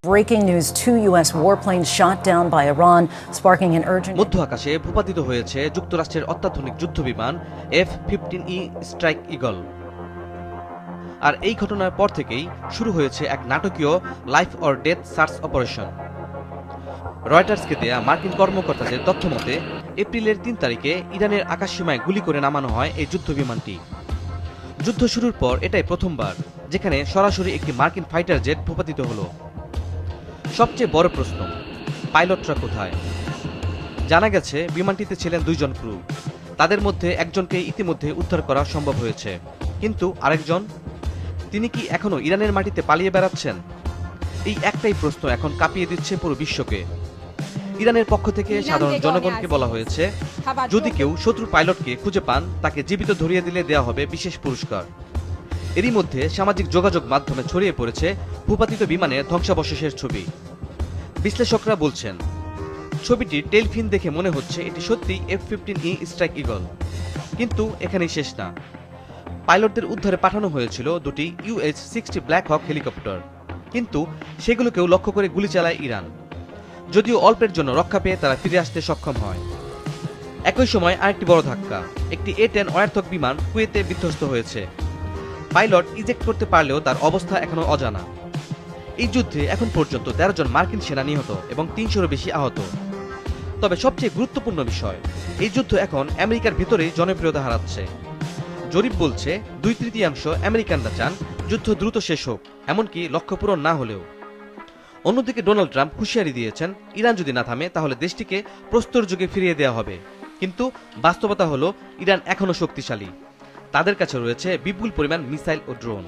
Breaking news, 2 U.S. warplanes shot down by Iran, sparking an urgent... মধ্য আকাশে ভূপাতিত হয়েছে যুক্তরাষ্ট্রের অত্যাধুনিক যুদ্ধবিমান F-15E স্ট্রাইক ঈগল। আর এই ঘটনার পর থেকেই শুরু হয়েছে এক নাটকীয় life or death search operation. রয়টার্সকে দেয়া মার্কিন কর্মকর্তাদের তথ্য মতে এপ্রিলের 3 তারিখে ইরানের আকাশসীমায় গুলি করে নামানো হয় এই যুদ্ধবিমানটি। যুদ্ধ শুরুর পর এটাই প্রথমবার যেখানে সরাসরি একটি মার্কিন ফাইটার জেট ভূপাতিত হলো। সবচেয়ে বড় প্রশ্ন, পাইলটরা কোথায়? জানা গেছে বিমানটিতে ছিলেন 2 জন ক্রু। তাদের মধ্যে একজনকে ইতিমধ্যে উদ্ধার করা সম্ভব হয়েছে, কিন্তু আরেকজন, তিনি কি এখনো ইরানের মাটিতে পালিয়ে বেড়াচ্ছেন? এই একটাই প্রশ্ন এখন কাঁপিয়ে দিচ্ছে পুরো বিশ্বকে। ইরানের পক্ষ থেকে সাধারণ জনগণকে বলা হয়েছে, যদি কেউ শত্রু পাইলটকে খুঁজে পান তাকে জীবিত ধরিয়ে দিলে দেওয়া হবে বিশেষ পুরস্কার। এরই মধ্যে সামাজিক যোগাযোগ মাধ্যমে ছড়িয়ে পড়েছে ভূপাতিত বিমানের ধ্বংসাবশেষের ছবি। বিশ্লেষকরা বলছেন, ছবিটির টেলফিন দেখে মনে হচ্ছে এটি সত্যি F-15E স্ট্রাইক ঈগল। কিন্তু এখানেই শেষ না। পাইলটদের উদ্ধারে পাঠানো হয়েছিল 2টি UH-60 ব্ল্যাক হক হেলিকপ্টার, কিন্তু সেগুলোকেও লক্ষ্য করে গুলি চালায় ইরান। যদিও অল্পের জন্য রক্ষা পেয়ে তারা ফিরে আসতে সক্ষম হয়। একই সময় আরেকটি বড় ধাক্কা, একটি A-10 অয়ার্থক বিমান কুয়েতে বিধ্বস্ত হয়েছে। পাইলট ইজেক্ট করতে পারলেও তার অবস্থা এখনো অজানা। এই যুদ্ধে এখন পর্যন্ত 13 জন মার্কিন সেনা নিহত এবং 300-এরও বেশি আহত। তবে সবচেয়ে গুরুত্বপূর্ণ বিষয়, এই যুদ্ধ এখন আমেরিকার ভেতরেই জনপ্রিয়তা হারাচ্ছে। জরিপ বলছে 2/3 আমেরিকানরা চান যুদ্ধ দ্রুত শেষ হোক, এমনকি লক্ষ্য পূরণ না হলেও। অন্যদিকে ডোনাল্ড ট্রাম্প হুঁশিয়ারি দিয়েছেন, ইরান যদি না থামে তাহলে দেশটিকে প্রস্তর যুগে ফিরিয়ে দেওয়া হবে। কিন্তু বাস্তবতা হলো ইরান এখনো শক্তিশালী। তাদের কাছে রয়েছে বিপুল পরিমাণ মিসাইল ও ড্রোন।